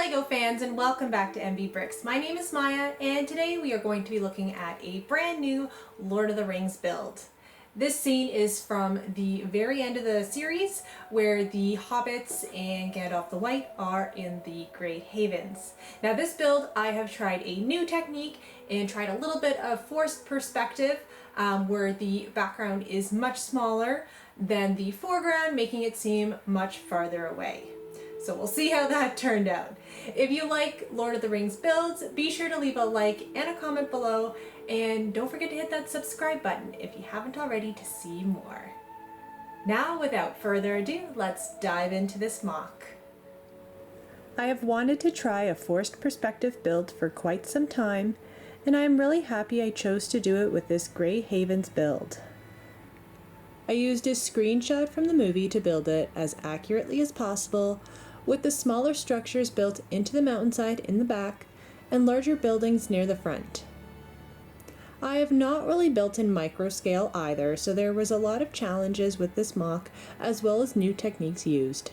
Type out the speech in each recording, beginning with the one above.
LEGO fans, and welcome back to MB Bricks. My name is Maya, and today we are going to be looking at a brand new Lord of the Rings build. This scene is from the very end of the series where the hobbits and Gandalf the White are in the Great Havens. Now this build, I have tried a new technique and tried a little bit of forced perspective where the background is much smaller than the foreground, making it seem much farther away. So we'll see how that turned out. If you like Lord of the Rings builds, be sure to leave a like and a comment below, and don't forget to hit that subscribe button if you haven't already to see more. Now, without further ado, let's dive into this MOC. I have wanted to try a forced perspective build for quite some time, and I am really happy I chose to do it with this Grey Havens build. I used a screenshot from the movie to build it as accurately as possible, with the smaller structures built into the mountainside in the back and larger buildings near the front. I have not really built in micro scale either, so there was a lot of challenges with this MOC as well as new techniques used.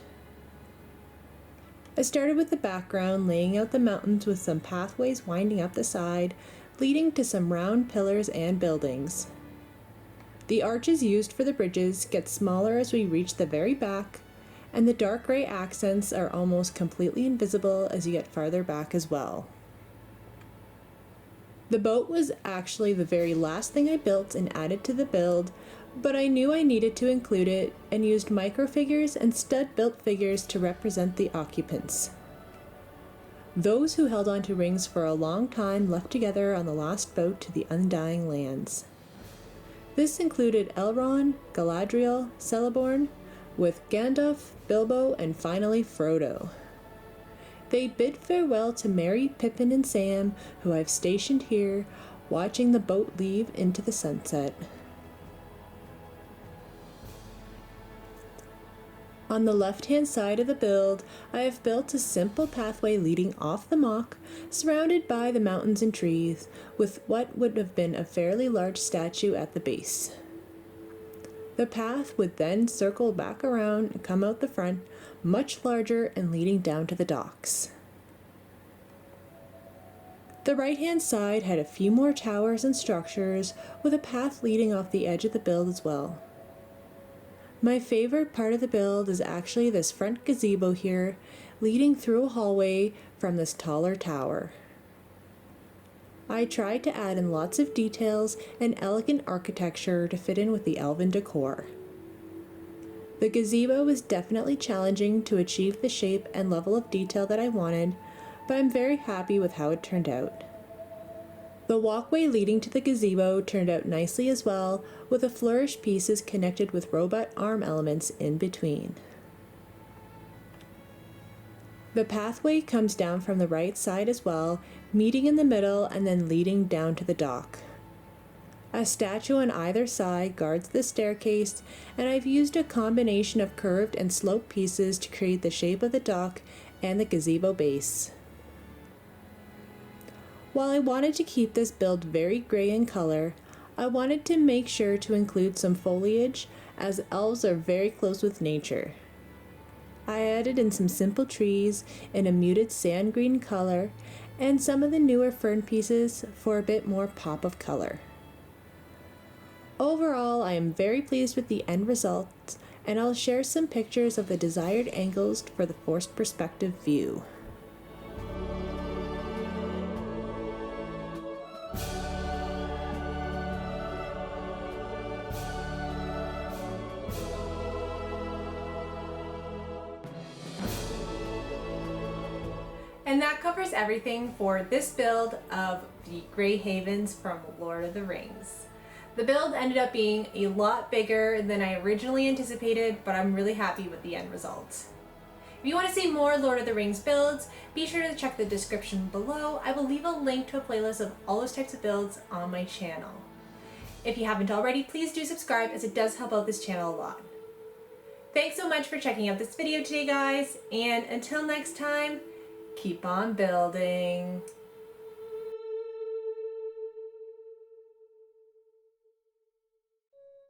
I started with the background, laying out the mountains with some pathways winding up the side, leading to some round pillars and buildings. The arches used for the bridges get smaller as we reach the very back, and the dark gray accents are almost completely invisible as you get farther back as well. The boat was actually the very last thing I built and added to the build, but I knew I needed to include it and used micro figures and stud-built figures to represent the occupants. Those who held on to rings for a long time left together on the last boat to the Undying Lands. This included Elrond, Galadriel, Celeborn, with Gandalf, Bilbo, and finally Frodo. They bid farewell to Merry, Pippin, and Sam, who I've stationed here, watching the boat leave into the sunset. On the left-hand side of the build, I have built a simple pathway leading off the MOC, surrounded by the mountains and trees, with what would have been a fairly large statue at the base. The path would then circle back around and come out the front, much larger and leading down to the docks. The right-hand side had a few more towers and structures, with a path leading off the edge of the build as well. My favorite part of the build is actually this front gazebo here, leading through a hallway from this taller tower. I tried to add in lots of details and elegant architecture to fit in with the elven decor. The gazebo was definitely challenging to achieve the shape and level of detail that I wanted, but I'm very happy with how it turned out. The walkway leading to the gazebo turned out nicely as well, with the flourished pieces connected with robot arm elements in between. The pathway comes down from the right side as well, meeting in the middle and then leading down to the dock. A statue on either side guards the staircase, and I've used a combination of curved and sloped pieces to create the shape of the dock and the gazebo base. While I wanted to keep this build very gray in color, I wanted to make sure to include some foliage, as elves are very close with nature. I added in some simple trees in a muted sand green color and some of the newer fern pieces for a bit more pop of color. Overall, I am very pleased with the end result, and I'll share some pictures of the desired angles for the forced perspective view. And that covers everything for this build of the Grey Havens from Lord of the Rings. The build ended up being a lot bigger than I originally anticipated, but I'm really happy with the end result. If you want to see more Lord of the Rings builds, be sure to check the description below. I will leave a link to a playlist of all those types of builds on my channel. If you haven't already, please do subscribe, as it does help out this channel a lot. Thanks so much for checking out this video today, guys, and until next time, keep on building.